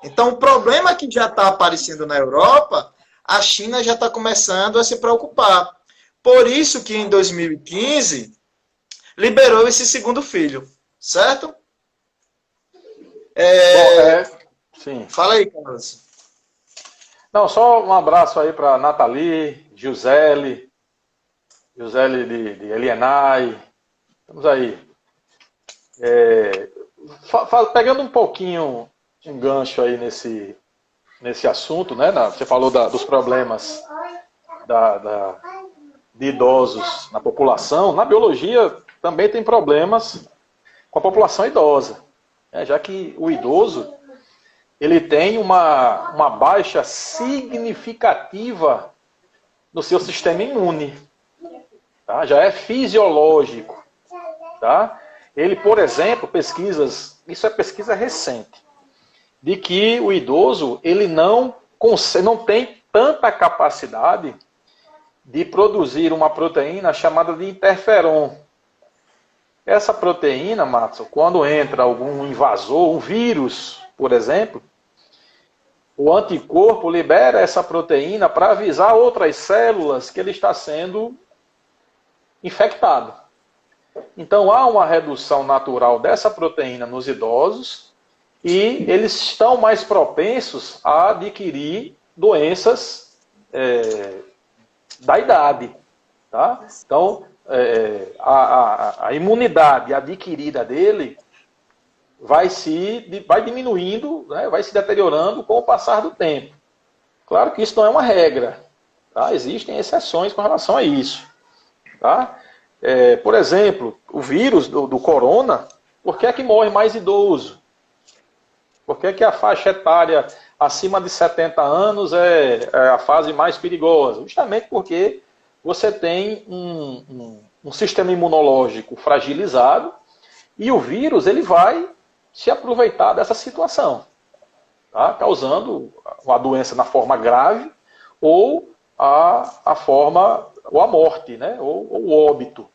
Então o problema que já está aparecendo na Europa, a China já está começando a se preocupar. Por isso que em 2015 liberou esse segundo filho. Certo? Sim. Fala aí, Carlos. Não, só um abraço aí para Nathalie, Gisele de Elienay. Estamos aí. Pegando um pouquinho um gancho aí nesse assunto, né? Você falou dos problemas de idosos na população. Na biologia também tem problemas com a população idosa, já que o idoso ele tem uma baixa significativa no seu sistema imune, tá? Já é fisiológico, tá? Ele, por exemplo, isso é pesquisa recente, de que o idoso ele não tem tanta capacidade de produzir uma proteína chamada de interferon. Essa proteína, Matson, quando entra algum invasor, um vírus, por exemplo, o anticorpo libera essa proteína para avisar outras células que ele está sendo infectado. Então há uma redução natural dessa proteína nos idosos e eles estão mais propensos a adquirir doenças da idade. Tá? Então, a imunidade adquirida dele vai diminuindo, né, vai se deteriorando com o passar do tempo. Claro que isso não é uma regra, tá? Existem exceções com relação a isso. Tá? Por exemplo, o vírus do corona, por que é que morre mais idoso? Por que é que a faixa etária acima de 70 anos é a fase mais perigosa? Justamente porque você tem um sistema imunológico fragilizado e o vírus ele vai se aproveitar dessa situação, tá? Causando uma doença na forma grave ou a morte, né? ou o óbito.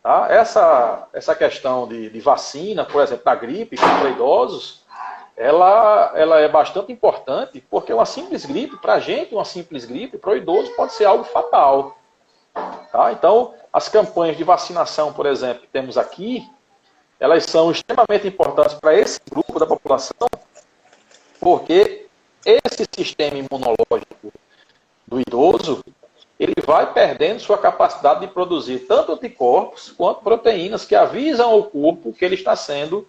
Tá? Essa questão de vacina, por exemplo, da gripe contra idosos, ela é bastante importante porque uma simples gripe, para a gente, uma simples gripe, para o idoso pode ser algo fatal. Tá? Então, as campanhas de vacinação, por exemplo, que temos aqui, elas são extremamente importantes para esse grupo da população, porque esse sistema imunológico do idoso, ele vai perdendo sua capacidade de produzir tanto anticorpos quanto proteínas que avisam ao corpo que ele está sendo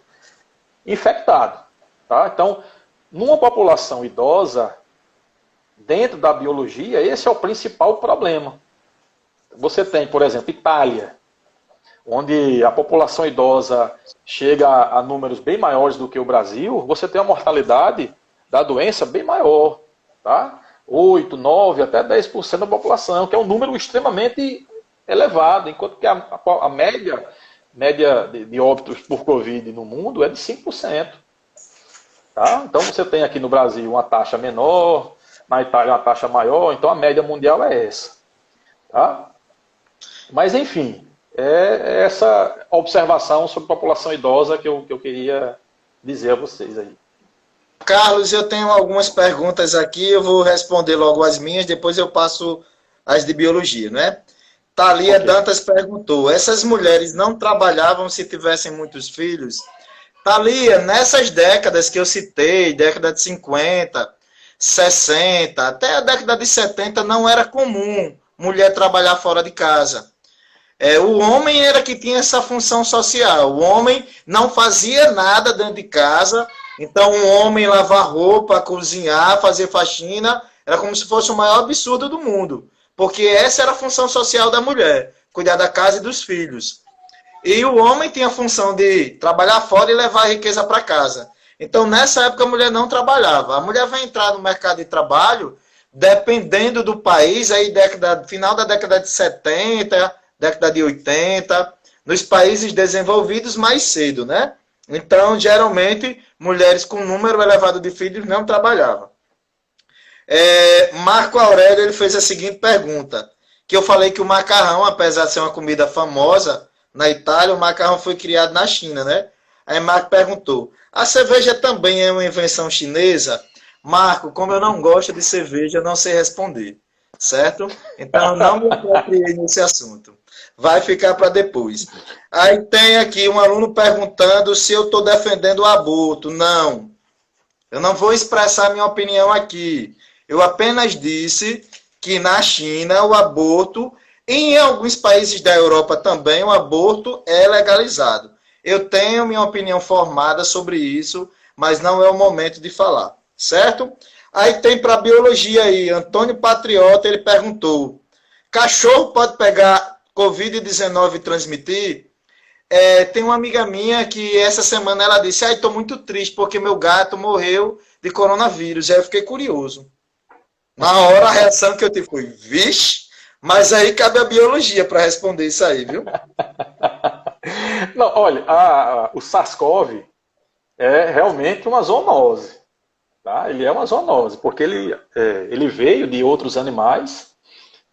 infectado. Tá? Então, numa população idosa, dentro da biologia, esse é o principal problema. Você tem, por exemplo, Itália, onde a população idosa chega a números bem maiores do que o Brasil, você tem uma mortalidade da doença bem maior. Tá? 8, 9, até 10% da população, que é um número extremamente elevado, enquanto que a média de óbitos por Covid no mundo é de 5%. Tá? Então você tem aqui no Brasil uma taxa menor, na Itália uma taxa maior, então a média mundial é essa. Tá? Mas enfim, é essa observação sobre a população idosa que eu queria dizer a vocês aí. Carlos, eu tenho algumas perguntas aqui, eu vou responder logo as minhas, depois eu passo as de biologia, né? Thalia Dantas perguntou, essas mulheres não trabalhavam se tivessem muitos filhos? Thalia, nessas décadas que eu citei, década de 50, 60, até a década de 70, não era comum mulher trabalhar fora de casa. O homem era que tinha essa função social, o homem não fazia nada dentro de casa. Então, um homem lavar roupa, cozinhar, fazer faxina, era como se fosse o maior absurdo do mundo. Porque essa era a função social da mulher, cuidar da casa e dos filhos. E o homem tinha a função de trabalhar fora e levar a riqueza para casa. Então, nessa época, a mulher não trabalhava. A mulher vai entrar no mercado de trabalho, dependendo do país, aí final da década de 70, década de 80, nos países desenvolvidos mais cedo, né? Então, geralmente, mulheres com número elevado de filhos não trabalhavam. Marco Aurélio ele fez a seguinte pergunta, que eu falei que o macarrão, apesar de ser uma comida famosa na Itália, o macarrão foi criado na China, né? Aí Marco perguntou, a cerveja também é uma invenção chinesa? Marco, como eu não gosto de cerveja, eu não sei responder, certo? Então, eu não me apropriei nesse assunto. Vai ficar para depois. Aí tem aqui um aluno perguntando se eu estou defendendo o aborto. Não. Eu não vou expressar minha opinião aqui. Eu apenas disse que na China o aborto, e em alguns países da Europa também, o aborto é legalizado. Eu tenho minha opinião formada sobre isso, mas não é o momento de falar. Certo? Aí tem para biologia aí. Antônio Patriota, ele perguntou, cachorro pode pegar Covid-19 transmitir? Tem uma amiga minha que essa semana ela disse, estou muito triste porque meu gato morreu de coronavírus. Aí eu fiquei curioso. Na hora a reação que eu tive foi, vixe, mas aí cabe a biologia para responder isso aí, viu? Não, olha, o SARS-CoV é realmente uma zoonose. Tá? Ele é uma zoonose, porque ele veio de outros animais,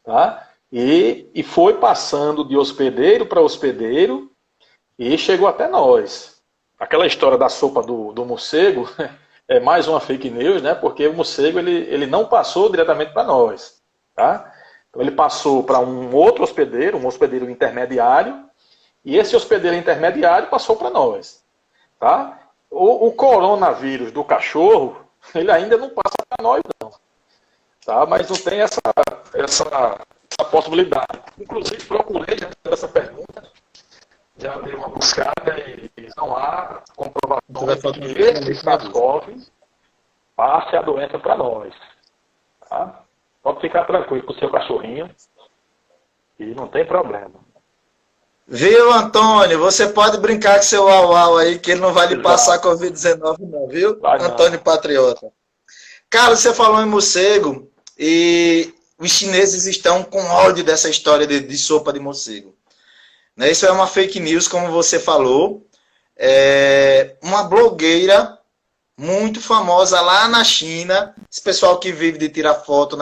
tá? E foi passando de hospedeiro para hospedeiro e chegou até nós. Aquela história da sopa do morcego é mais uma fake news, né? Porque o morcego ele não passou diretamente para nós. Tá? Então ele passou para um outro hospedeiro, um hospedeiro intermediário, e esse hospedeiro intermediário passou para nós. Tá? O coronavírus do cachorro, ele ainda não passa para nós, não. Tá? Mas não tem essa possibilidade. Inclusive, procurei essa pergunta, já dei uma buscada e não há comprovação de que esse SARS-CoV passe a doença para nós. Tá? Pode ficar tranquilo com o seu cachorrinho e não tem problema. Viu, Antônio? Você pode brincar com seu uau aí, que ele não vai lhe passar Covid-19 não, viu? Vai Antônio não. Patriota. Carlos, você falou em morcego e os chineses estão com ódio dessa história de sopa de morcego. Né? Isso é uma fake news, como você falou. Uma blogueira muito famosa lá na China, esse pessoal que vive de tirar foto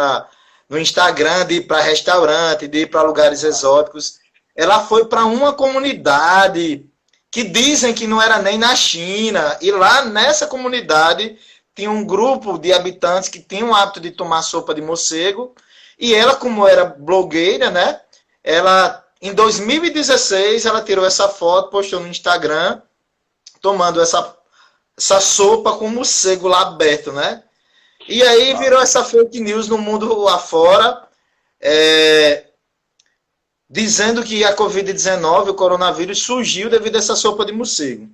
no Instagram, de ir para restaurante, de ir para lugares exóticos, ela foi para uma comunidade que dizem que não era nem na China, e lá nessa comunidade tinha um grupo de habitantes que tinham o hábito de tomar sopa de morcego, e ela, como era blogueira, né, em 2016, ela tirou essa foto, postou no Instagram, tomando essa sopa com morcego lá aberto, né? E aí virou essa fake news no mundo afora. dizendo que a Covid-19, o coronavírus, surgiu devido a essa sopa de morcego.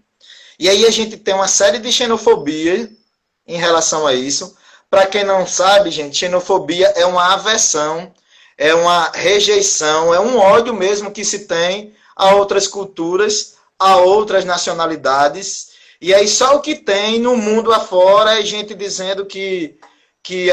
E aí a gente tem uma série de xenofobia em relação a isso. Para quem não sabe, gente, xenofobia é uma aversão, é uma rejeição, é um ódio mesmo que se tem a outras culturas, a outras nacionalidades. E aí só o que tem no mundo afora é gente dizendo que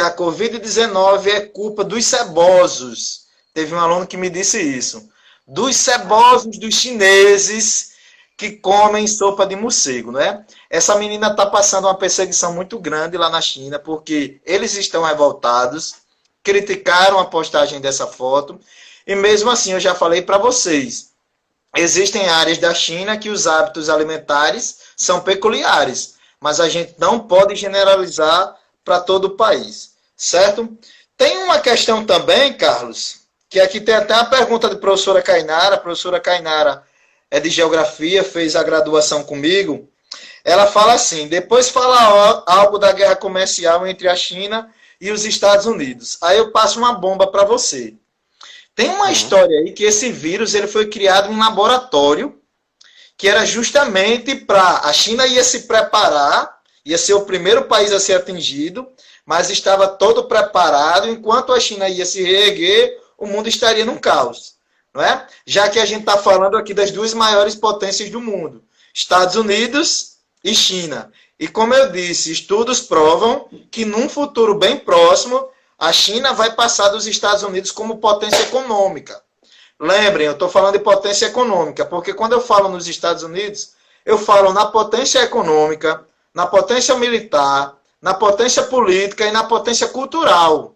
a Covid-19 é culpa dos cebosos. Teve um aluno que me disse isso. Dos cebosos, dos chineses que comem sopa de morcego, né? Essa menina está passando uma perseguição muito grande lá na China, porque eles estão revoltados, criticaram a postagem dessa foto, e mesmo assim, eu já falei para vocês, existem áreas da China que os hábitos alimentares são peculiares, mas a gente não pode generalizar para todo o país, certo? Tem uma questão também, Carlos, que aqui tem até a pergunta da professora Kainara. A professora Kainara é de Geografia, fez a graduação comigo. Ela fala assim, depois fala algo da guerra comercial entre a China e os Estados Unidos. Aí eu passo uma bomba para você. Tem uma história aí que esse vírus ele foi criado em um laboratório, que era justamente para... A China ia se preparar, ia ser o primeiro país a ser atingido, mas estava todo preparado. Enquanto a China ia se reerguer, o mundo estaria num caos. Não é? Já que a gente está falando aqui das duas maiores potências do mundo, Estados Unidos e China. E como eu disse, estudos provam que num futuro bem próximo, a China vai passar dos Estados Unidos como potência econômica. Lembrem, eu estou falando de potência econômica, porque quando eu falo nos Estados Unidos, eu falo na potência econômica, na potência militar, na potência política e na potência cultural.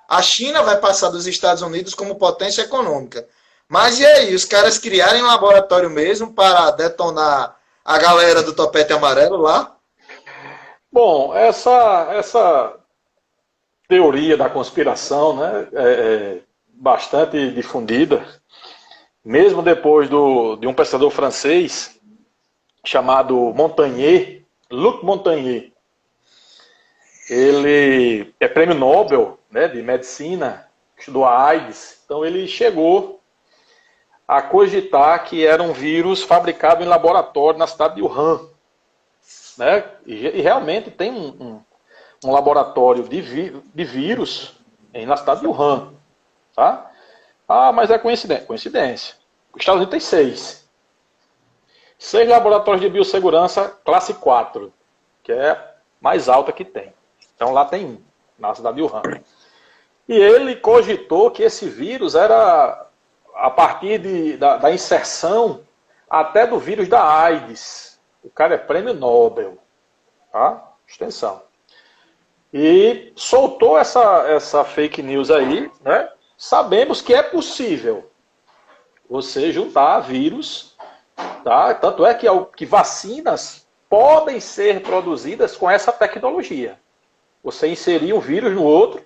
A China vai passar dos Estados Unidos como potência econômica. Mas e aí, os caras criarem um laboratório mesmo para detonar a galera do topete amarelo lá? Bom, essa teoria da conspiração, né, é bastante difundida, mesmo depois de um pesquisador francês chamado Montagnier, Luc Montagnier. Ele é prêmio Nobel, né, de medicina, estudou a AIDS, então ele chegou a cogitar que era um vírus fabricado em laboratório na cidade de Wuhan. Né? E realmente tem um laboratório de vírus na cidade de Wuhan. Tá? Ah, mas é coincidência. Coincidência. Os Estados Unidos tem 6. 6 laboratórios de biossegurança classe 4, que é a mais alta que tem. Então lá tem 1, na cidade de Wuhan. E ele cogitou que esse vírus era a partir da inserção até do vírus da AIDS. O cara é prêmio Nobel. Tá? Extensão. E soltou essa fake news aí, né? Sabemos que é possível você juntar vírus, tá? Tanto é que vacinas podem ser produzidas com essa tecnologia. Você inserir um vírus no outro,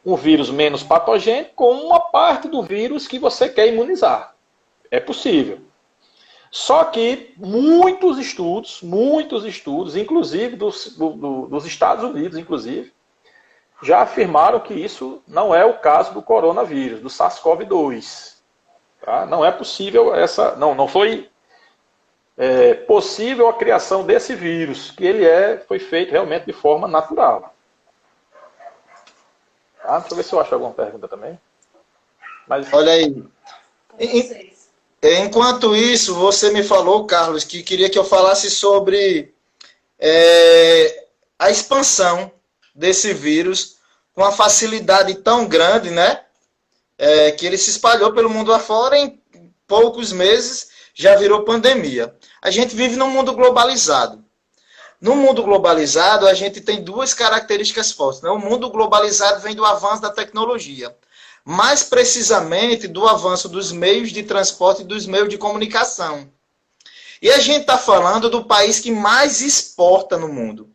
um vírus menos patogênico com uma parte do vírus que você quer imunizar. É possível. Só que muitos estudos, inclusive dos Estados Unidos, inclusive, já afirmaram que isso não é o caso do coronavírus, do SARS-CoV-2. Tá? Não é possível não foi possível a criação desse vírus, que ele foi feito realmente de forma natural. Tá? Deixa eu ver se eu acho alguma pergunta também. Mas... Olha aí. Enquanto isso, você me falou, Carlos, que queria que eu falasse sobre a expansão desse vírus com uma facilidade tão grande, né? Que ele se espalhou pelo mundo afora, em poucos meses já virou pandemia. A gente vive num mundo globalizado. No mundo globalizado, a gente tem duas características fortes. Né? O mundo globalizado vem do avanço da tecnologia. Mais precisamente do avanço dos meios de transporte e dos meios de comunicação. E a gente está falando do país que mais exporta no mundo.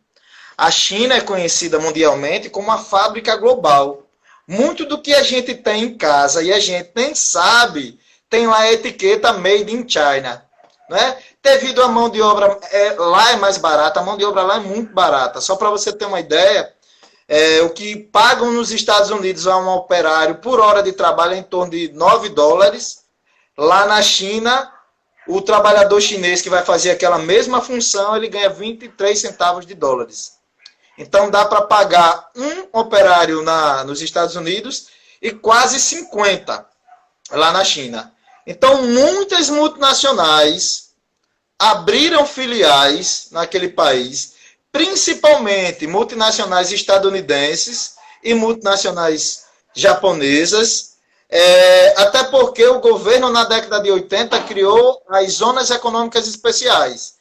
A China é conhecida mundialmente como uma fábrica global. Muito do que a gente tem em casa e a gente nem sabe, tem lá a etiqueta Made in China. Né? Devido à mão de obra, lá é mais barata, a mão de obra lá é muito barata. Só para você ter uma ideia, O que pagam nos Estados Unidos a um operário por hora de trabalho é em torno de $9. Lá na China, o trabalhador chinês que vai fazer aquela mesma função, ele ganha 23 centavos de dólares. Então dá para pagar um operário nos Estados Unidos e quase 50 lá na China. Então muitas multinacionais abriram filiais naquele país, principalmente multinacionais estadunidenses e multinacionais japonesas, até porque o governo, na década de 80, criou as zonas econômicas especiais.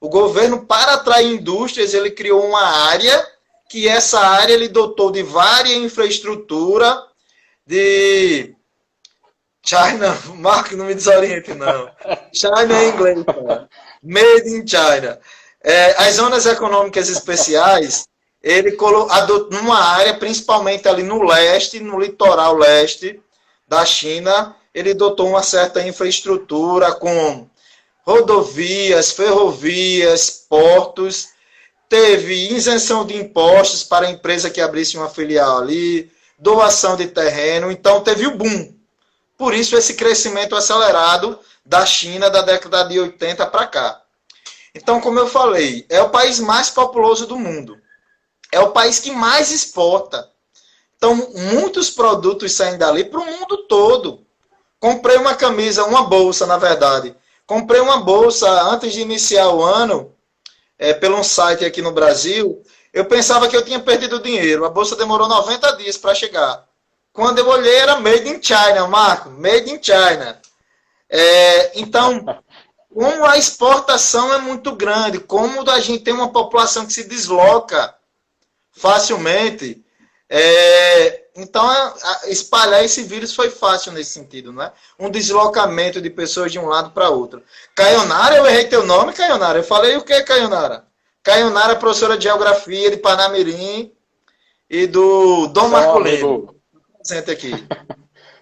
O governo, para atrair indústrias, ele criou uma área, que essa área ele dotou de várias infraestrutura, de China, Marco, não me desoriente, não. China é inglês, cara. Made in China. As zonas econômicas especiais, ele adotou numa área, principalmente ali no leste, no litoral leste da China, ele dotou uma certa infraestrutura com rodovias, ferrovias, portos, teve isenção de impostos para a empresa que abrisse uma filial ali, doação de terreno, então teve o boom. Por isso esse crescimento acelerado da China da década de 80 para cá. Então, como eu falei, é o país mais populoso do mundo. É o país que mais exporta. Então, muitos produtos saem dali para o mundo todo. Comprei uma camisa, uma bolsa, na verdade. Comprei uma bolsa antes de iniciar o ano, pelo um site aqui no Brasil. Eu pensava que eu tinha perdido dinheiro. A bolsa demorou 90 dias para chegar. Quando eu olhei, era made in China, Marco. Made in China. Então, como a exportação é muito grande, como a gente tem uma população que se desloca facilmente, então espalhar esse vírus foi fácil nesse sentido, não é? Um deslocamento de pessoas de um lado para outro. Caionara, eu errei teu nome, Caionara. Eu falei o que, Caionara? Caionara é professora de geografia de Panamirim e do Dom Marcolino. Presente aqui.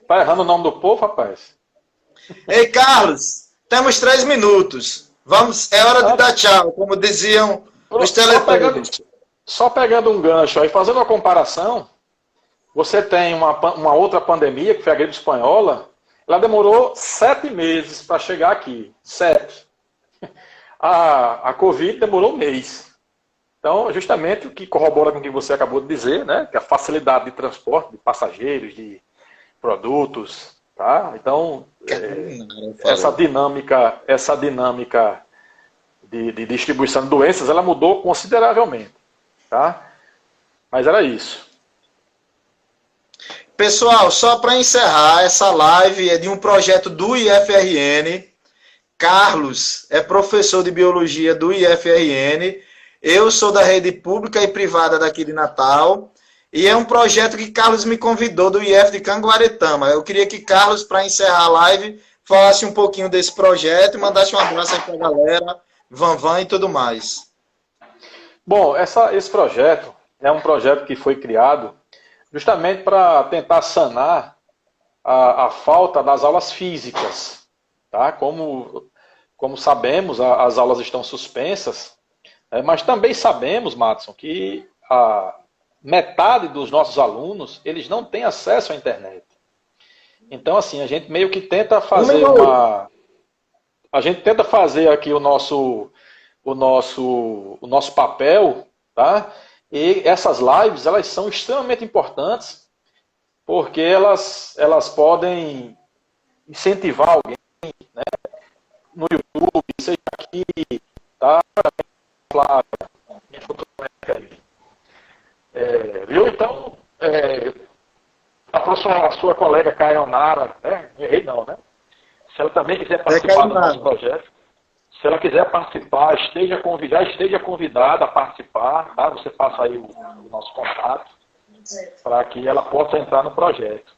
Tá errando o nome do povo, rapaz? Ei, Carlos, temos 3 minutos. Vamos, é hora de dar tchau, como diziam os teletubbies. Só pegando um gancho aí, fazendo uma comparação, você tem uma outra pandemia, que foi a gripe espanhola, ela demorou 7 meses para chegar aqui. 7. A Covid demorou 1 mês. Então, justamente o que corrobora com o que você acabou de dizer, né? Que a facilidade de transporte de passageiros, de produtos, tá? Então, essa dinâmica de distribuição de doenças, ela mudou consideravelmente, tá? Mas era isso. Pessoal, só para encerrar, essa live é de um projeto do IFRN. Carlos é professor de biologia do IFRN. Eu sou da rede pública e privada daqui de Natal. E é um projeto que Carlos me convidou do IF de Canguaretama. Eu queria que Carlos, para encerrar a live, falasse um pouquinho desse projeto e mandasse um abraço aí para a galera, Vanvan e tudo mais. Bom, esse projeto é um projeto que foi criado justamente para tentar sanar a falta das aulas físicas. Tá? Como sabemos, as aulas estão suspensas, mas também sabemos, Madison, que metade dos nossos alunos, eles não têm acesso à internet. Então, assim, a gente meio que tenta fazer a gente tenta fazer aqui o nosso papel, tá? E essas lives, elas são extremamente importantes, porque elas podem incentivar alguém, né? No YouTube, seja aqui, tá? Flávia, minha fotógrafa aí. Viu? Então, a sua colega Caionara, né? Não errei não, né? Se ela também quiser participar do nosso projeto, se ela quiser participar, esteja convidada a participar, tá? Você passa aí o nosso contato, para que ela possa entrar no projeto.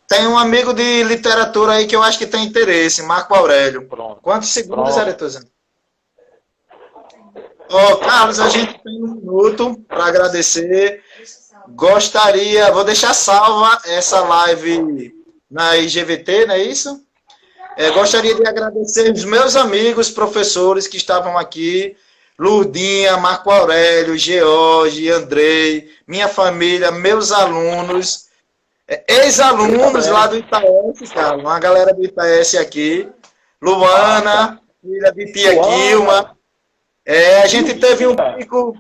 Tem um amigo de literatura aí que eu acho que tem interesse, Marco Aurélio. Pronto. Quantos segundos, Aretuzano? Carlos, a gente tem 1 minuto para agradecer. Vou deixar salva essa live na IGVT, não é isso? Gostaria de agradecer os meus amigos, professores que estavam aqui. Lurdinha, Marco Aurélio, George, Andrei, minha família, meus alunos, ex-alunos lá do Itaes, cara, uma galera do Itaes aqui, Luana, filha de tia Guilma. A gente teve um pico